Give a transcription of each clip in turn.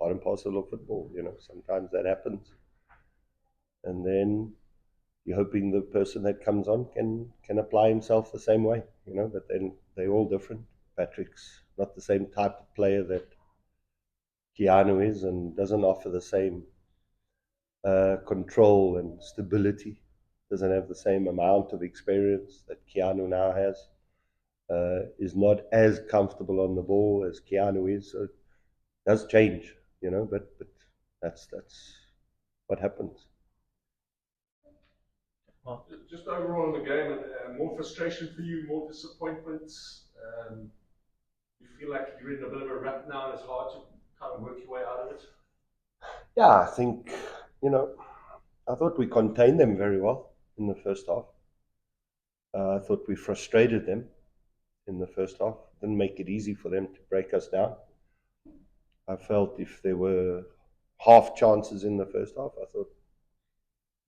part and parcel of football. Sometimes that happens, and then you're hoping the person that comes on can apply himself the same way. But then they're all different. Patrick's not the same type of player that Keanu is, and doesn't offer the same control and stability. Doesn't have the same amount of experience that Keanu now has. Is not as comfortable on the ball as Keanu is. So it does change, but that's what happens. Just overall in the game, more frustration for you, more disappointments. You feel like you're in a bit of a rut now, and it's hard to kind of work your way out of it. Yeah, I think I thought we contained them very well in the first half. I thought we frustrated them in the first half. Didn't make it easy for them to break us down. I felt if there were half chances in the first half, I thought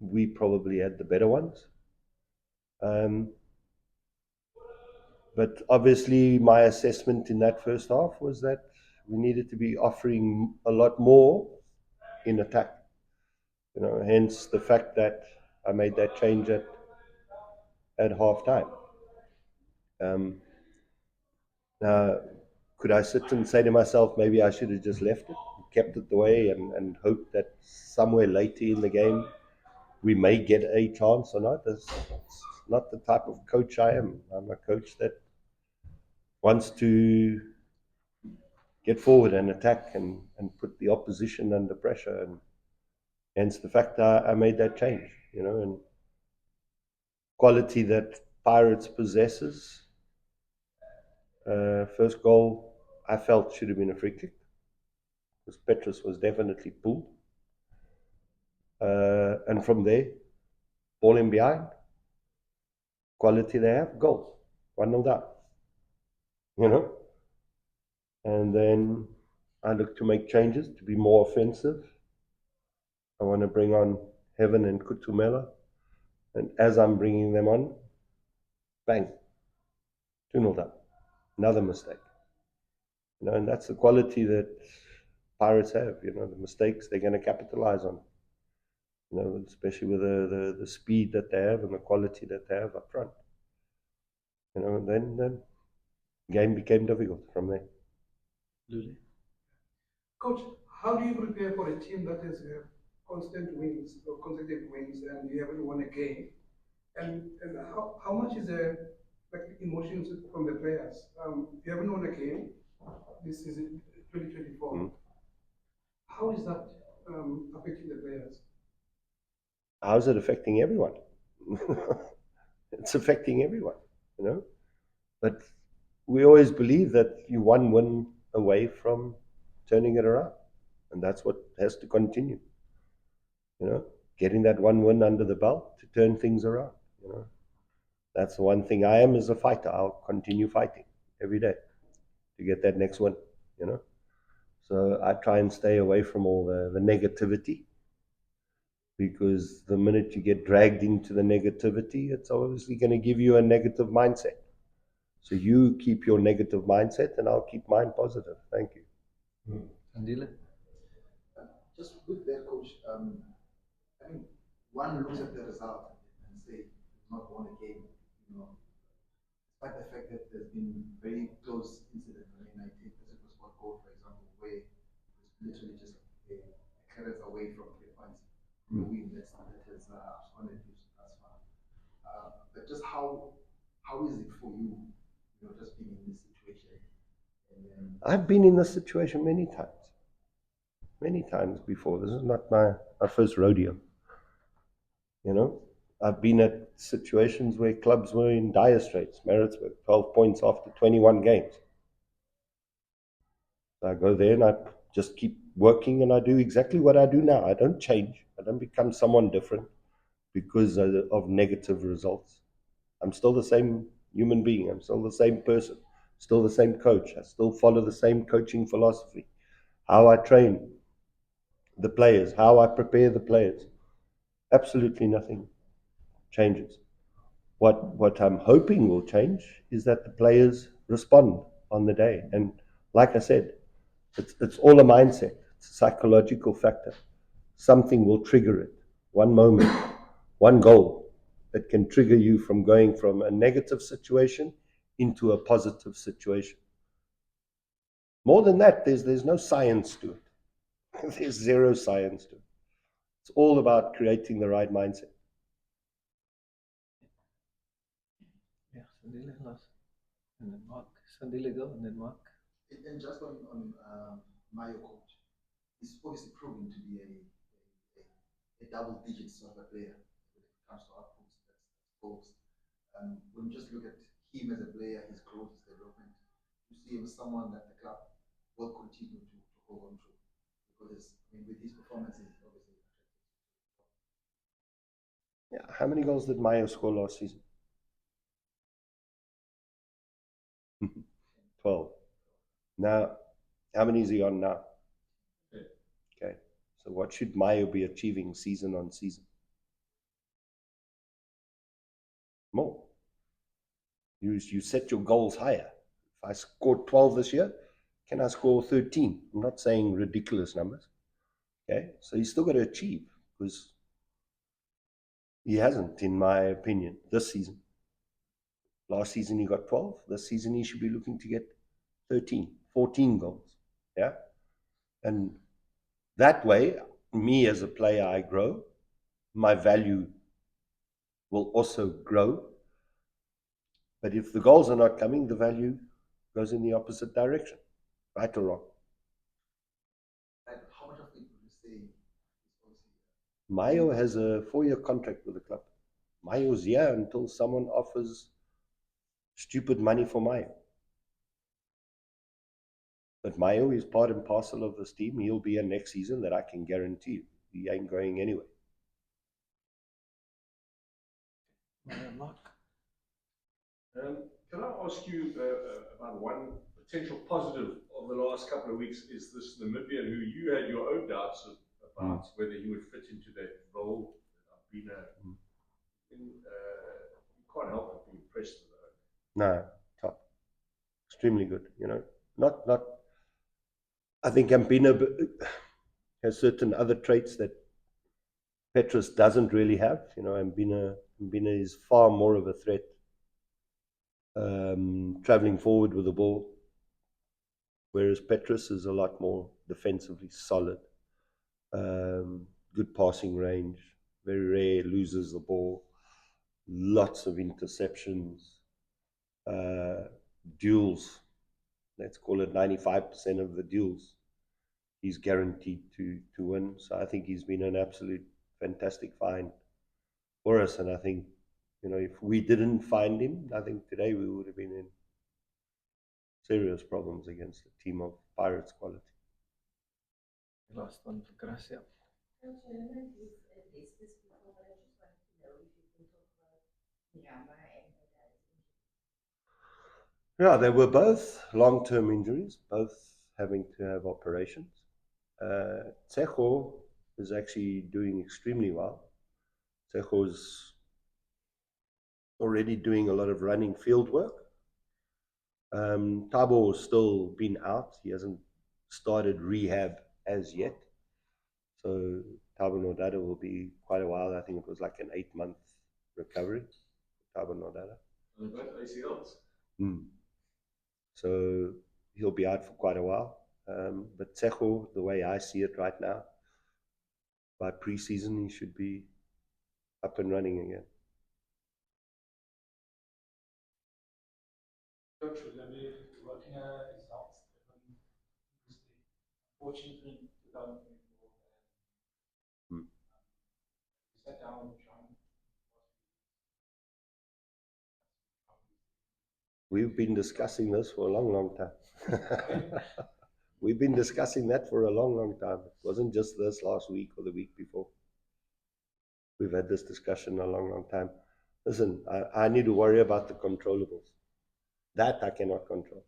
we probably had the better ones. But obviously my assessment in that first half was that we needed to be offering a lot more in attack. Hence the fact that I made that change at half time. Could I sit and say to myself, maybe I should have just left it, kept it the way, and hoped that somewhere later in the game we may get a chance or not? That's not the type of coach I am. I'm a coach that wants to get forward and attack and put the opposition under pressure. And hence the fact that I made that change, and quality that Pirates possesses. First goal, I felt should have been a free kick, because Petrus was definitely pulled. And from there, ball in behind, quality they have, goal, 1-0 down. And then I look to make changes to be more offensive. I want to bring on Heaven and Kutumela, and as I'm bringing them on, bang, 2-0 down. Another mistake. And that's the quality that Pirates have. The mistakes they're going to capitalize on. Especially with the speed that they have and the quality that they have up front. And then the game became difficult from there. Luli. Coach, how do you prepare for a team that has constant wins or consecutive wins and you haven't won a game? And how much is emotions from the players? You haven't won a game. This is 2024. Mm-hmm. How is that affecting the players? How is it affecting everyone? It's affecting everyone, But we always believe that you one win away from turning it around, and that's what has to continue. Getting that one win under the belt to turn things around. That's the one thing I am as a fighter. I'll continue fighting every day to get that next win. So I try and stay away from all the negativity, because the minute you get dragged into the negativity, it's obviously going to give you a negative mindset. So you keep your negative mindset, and I'll keep mine positive. Thank you. Andile? Just with that, Coach, I mean, one looks at the result and say, not won a game, despite the fact that there's been very close incidents. I mean, I take the Super Sport goal, for example, where it's literally just a clearance away from 3 points from the win that has absconded you thus far. But just how is it for you, just being in this situation? I've been in this situation many times before. This is not my first rodeo. I've been at situations where clubs were in dire straits. Maritzburg, 12 points after 21 games. I go there and I just keep working, and I do exactly what I do now. I don't change. I don't become someone different because of negative results. I'm still the same human being. I'm still the same person, still the same coach. I still follow the same coaching philosophy. How I train the players, how I prepare the players. Absolutely nothing changes. What I'm hoping will change is that the players respond on the day. And like I said, it's all a mindset. It's a psychological factor. Something will trigger it. One moment, one goal, that can trigger you from going from a negative situation into a positive situation. More than that, there's no science to it. There's zero science to it. It's all about creating the right mindset. Yeah, Sandile last. And then Mark. Sandile go and then Mark. And just on Mayo coach, he's obviously proven to be a double-digit sort of a player when it comes to outputs, that's goals. When you just look at him as a player, his growth, his development, you see him as someone that the club will continue to hold on to. Because I mean, with his performances, obviously. Yeah. How many goals did Mayo score last season? 12. Now, how many is he on now? Okay. So what should Mayo be achieving season on season? More. You set your goals higher. If I scored 12 this year, can I score 13? I'm not saying ridiculous numbers. Okay. So he's still got to achieve, because he hasn't, in my opinion, this season. Last season he got 12. This season he should be looking to get 13, 14 goals. Yeah. And that way, me as a player, I grow. My value will also grow. But if the goals are not coming, the value goes in the opposite direction, right or wrong. And how much of it would you say is obviously? Mayo has a 4-year contract with the club. Mayo's here until someone offers stupid money for Mayo. But Mayo is part and parcel of this team. He'll be here next season, that I can guarantee you. He ain't going anywhere. Mark. Can I ask you about one potential positive of the last couple of weeks? Is this Namibian who you had your own doubts about whether he would fit into that role? I've been you can't help but be impressed with that. No, top. Extremely good, Not I think Campina has certain other traits that Petrus doesn't really have. Campina is far more of a threat, traveling forward with the ball, whereas Petrus is a lot more defensively solid, good passing range, very rare loses the ball, lots of interceptions, duels. Let's call it 95% of the duels he's guaranteed to win. So I think he's been an absolute fantastic find for us. And I think, if we didn't find him, I think today we would have been in serious problems against a team of Pirates quality. Last one for Gracia. Coach, I don't know if you've addressed this before, but I just wanted to know if you can talk about Nyama and Odada's injury. Yeah, they were both long-term injuries, both having to have operations. Tsecho is actually doing extremely well. Tsecho's already doing a lot of running field work. Tabo has still been out. He hasn't started rehab as yet. So Tabo Nodada will be quite a while. I think it was like an 8-month recovery for Tabo Nodada. And both ACLs. So he'll be out for quite a while. But Tsecho, the way I see it right now, by pre-season he should be up and running again. Coach, will there be working results given unfortunately 2024? You sat down with John. We've been discussing this for a long, long time. We've been discussing that for a long, long time. It wasn't just this last week or the week before. We've had this discussion a long, long time. Listen, I need to worry about the controllables. That I cannot control.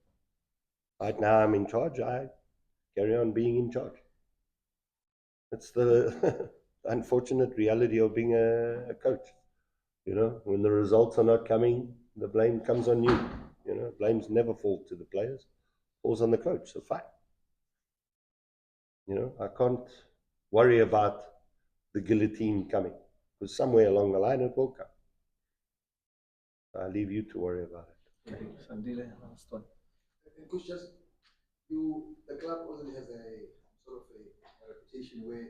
Right now I'm in charge. I carry on being in charge. It's the unfortunate reality of being a coach. When the results are not coming, the blame comes on you. Blames never fall to the players, falls on the coach. So fine. You know, I can't worry about the guillotine coming, because somewhere along the line it will come. I leave you to worry about it. Okay, Sandile, last one. And coach, just the club already has a sort of a reputation where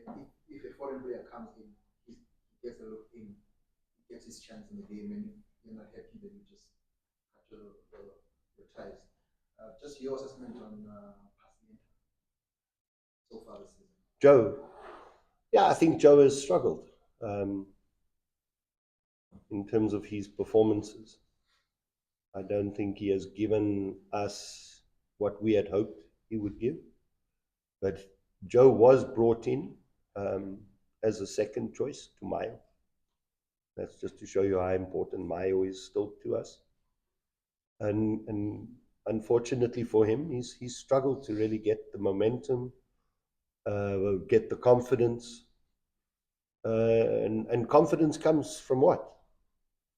if a foreign player comes in, he gets a look in, he gets his chance in the game, and if you're not happy, then you just cut your ties. Just your assessment on Pascal so far this season. Joe, yeah, I think Joe has struggled in terms of his performances. I don't think he has given us what we had hoped he would give. But Joe was brought in as a second choice to Mayo. That's just to show you how important Mayo is still to us. And unfortunately for him, he's struggled to really get the momentum, get the confidence. And confidence comes from what?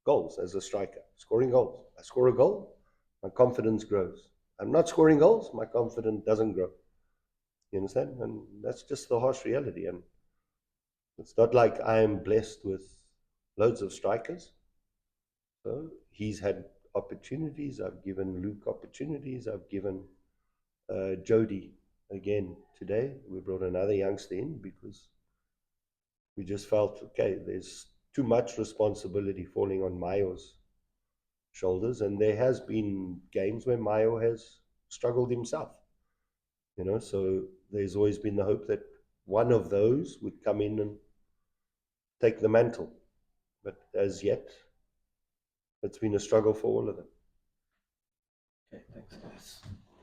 Goals as a striker, scoring goals. I score a goal, my confidence grows. I'm not scoring goals, my confidence doesn't grow. You understand? And that's just the harsh reality. And it's not like I am blessed with loads of strikers. So he's had opportunities. I've given Luke opportunities. I've given Jody again today. We brought another youngster in because we just felt, okay, there's too much responsibility falling on Mayo's shoulders. And there has been games where Mayo has struggled himself. You know, so there's always been the hope that one of those would come in and take the mantle. But as yet, it's been a struggle for all of them. Okay, thanks, guys.